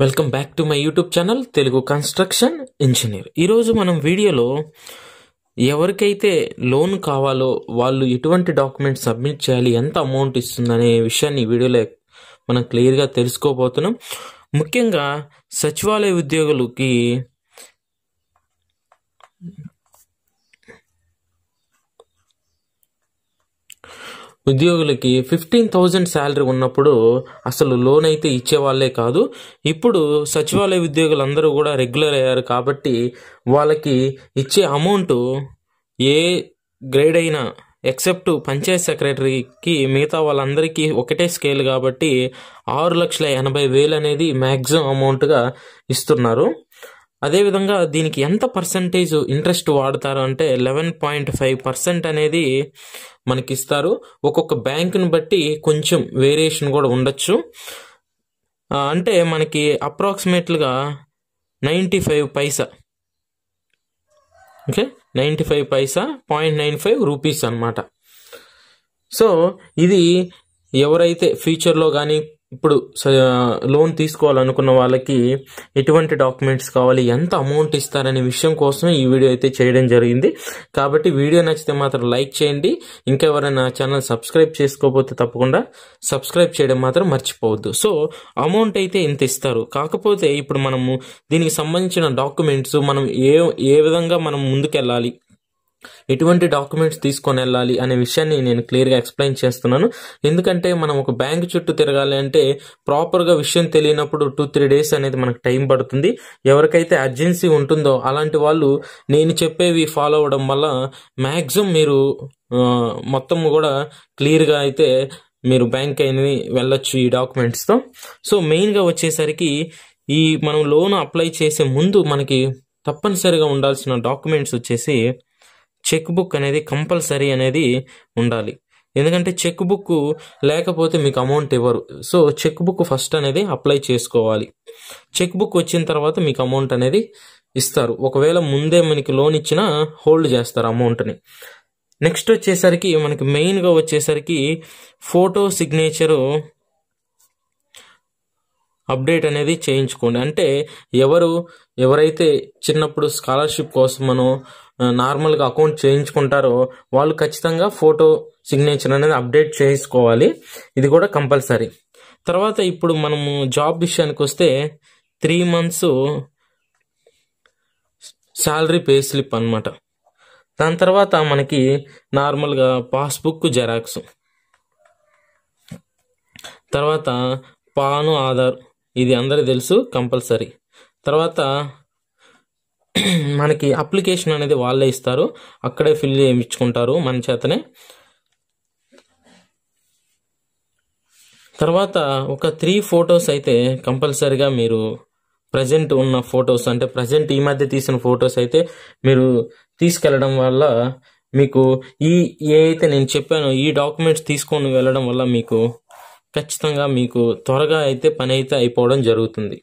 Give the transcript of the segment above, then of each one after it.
Welcome back to my YouTube channel Telugu construction engineer. ఈరోజు మనం వీడియోలో ఎవరికైతే లోన్ కావాలో వాళ్ళు ఎటువంటి డాక్యుమెంట్స్ సబ్మిట్ చేయాలి, ఎంత అమౌంట్ ఇస్తుందనే విషయాన్ని ఈ వీడియోలో మనం క్లియర్గా తెలుసుకోబోతున్నాం. ముఖ్యంగా సచివాలయ ఉద్యోగులకి ఉద్యోగులకి 15,000 శాలరీ ఉన్నప్పుడు అసలు లోన్ అయితే ఇచ్చేవాళ్ళే కాదు. ఇప్పుడు సచివాలయ ఉద్యోగులందరూ కూడా రెగ్యులర్ అయ్యారు కాబట్టి వాళ్ళకి ఇచ్చే అమౌంట్ ఏ గ్రేడ్ అయినా ఎక్సెప్ట్ పంచాయత్ సెక్రటరీకి మిగతా వాళ్ళందరికీ ఒకటే స్కేల్ కాబట్టి 6,80,000 అనేది మ్యాక్సిమం అమౌంట్గా ఇస్తున్నారు. అదేవిధంగా దీనికి ఎంత పర్సంటేజ్ ఇంట్రెస్ట్ వాడతారు అంటే 11.5% అనేది మనకి ఇస్తారు. ఒక్కొక్క బ్యాంకుని బట్టి కొంచెం వేరియేషన్ కూడా ఉండొచ్చు. అంటే మనకి అప్రాక్సిమేట్గా 95 పైసా, ఓకే, 95 పైసా 0.95 రూపీస్ అనమాట. సో ఇది ఎవరైతే ఫ్యూచర్లో కానీ ఇప్పుడు లోన్ తీసుకోవాలనుకున్న వాళ్ళకి ఎటువంటి డాక్యుమెంట్స్ కావాలి, ఎంత అమౌంట్ ఇస్తారనే విషయం కోసం ఈ వీడియో అయితే చేయడం జరిగింది. కాబట్టి వీడియో నచ్చితే మాత్రం లైక్ చేయండి. ఇంకా ఎవరైనా ఛానల్ సబ్స్క్రైబ్ చేసుకోకపోతే తప్పకుండా సబ్స్క్రైబ్ చేయడం మాత్రం మర్చిపోవద్దు. సో అమౌంట్ అయితే ఇంత ఇస్తారు. కాకపోతే ఇప్పుడు మనము దీనికి సంబంధించిన డాక్యుమెంట్స్ మనం ఏ విధంగా మనం ముందుకెళ్ళాలి, ఎటువంటి డాక్యుమెంట్స్ తీసుకొని వెళ్ళాలి అనే విషయాన్ని నేను క్లియర్గా ఎక్స్ప్లెయిన్ చేస్తున్నాను. ఎందుకంటే మనం ఒక బ్యాంక్ చుట్టూ తిరగాలి అంటే ప్రాపర్గా విషయం తెలియనప్పుడు 2-3 డేస్ అనేది మనకు టైం పడుతుంది. ఎవరికైతే అర్జెన్సీ ఉంటుందో అలాంటి వాళ్ళు నేను చెప్పేవి ఫాలో అవ్వడం వల్ల మ్యాక్సిమం మీరు మొత్తం కూడా క్లియర్గా అయితే మీరు బ్యాంక్ అనేది వెళ్ళొచ్చు ఈ డాక్యుమెంట్స్తో. సో మెయిన్గా వచ్చేసరికి ఈ మనం లోన్ అప్లై చేసే ముందు మనకి తప్పనిసరిగా ఉండాల్సిన డాక్యుమెంట్స్ వచ్చేసి చెక్ బుక్ అనేది కంపల్సరీ అనేది ఉండాలి. ఎందుకంటే చెక్ బుక్ లేకపోతే మీకు అమౌంట్ ఇవ్వరు. సో చెక్ బుక్ ఫస్ట్ అనేది అప్లై చేసుకోవాలి. చెక్ బుక్ వచ్చిన తర్వాత మీకు అమౌంట్ అనేది ఇస్తారు. ఒకవేళ ముందే మనకి లోన్ ఇచ్చినా హోల్డ్ చేస్తారు అమౌంట్ని. నెక్స్ట్ వచ్చేసరికి మనకి మెయిన్గా వచ్చేసరికి ఫోటో సిగ్నేచరు అప్డేట్ అనేది చేయించుకోండి. అంటే ఎవరైతే చిన్నప్పుడు స్కాలర్షిప్ కోసమనో నార్మల్గా అకౌంట్ చేయించుకుంటారో వాళ్ళు ఖచ్చితంగా ఫోటో సిగ్నేచర్ అనేది అప్డేట్ చేసుకోవాలి. ఇది కూడా కంపల్సరీ. తర్వాత ఇప్పుడు మనము జాబ్ విషయానికి వస్తే 3 months శాలరీ పే స్లిప్ అనమాట. దాని తర్వాత మనకి నార్మల్గా పాస్బుక్ జెరాక్స్, తర్వాత పాను, ఆధార్, ఇది అందరికీ తెలుసు కంపల్సరీ. తర్వాత మనకి అప్లికేషన్ అనేది వాళ్ళే ఇస్తారు, అక్కడే ఫిల్ చేయించుకుంటారు మన చేతనే. తర్వాత ఒక 3 photos అయితే కంపల్సరీగా మీరు ప్రజెంట్ ఉన్న ఫొటోస్, అంటే ప్రజెంట్ ఈ మధ్య తీసిన ఫొటోస్ అయితే మీరు తీసుకెళ్ళడం వల్ల మీకు ఏ అయితే నేను చెప్పానో ఈ డాక్యుమెంట్స్ తీసుకొని వెళ్ళడం వల్ల మీకు ఖచ్చితంగా మీకు త్వరగా అయితే పని అయితే అయిపోవడం జరుగుతుంది.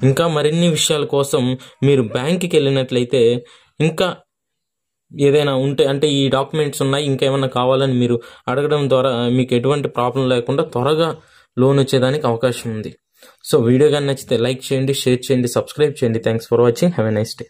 ఇంకా మరిన్ని విషయాల కోసం మీరు బ్యాంక్కి వెళ్ళినట్లయితే ఇంకా ఏదైనా ఉంటే, అంటే ఈ డాక్యుమెంట్స్ ఉన్నాయి ఇంకేమైనా కావాలని మీరు అడగడం ద్వారా మీకు ఎటువంటి ప్రాబ్లం లేకుండా త్వరగా లోన్ వచ్చేదానికి అవకాశం ఉంది. సో వీడియో కానీ నచ్చితే లైక్ చేయండి, షేర్ చేయండి, సబ్స్క్రైబ్ చేయండి. Thanks for watching. Have a nice day.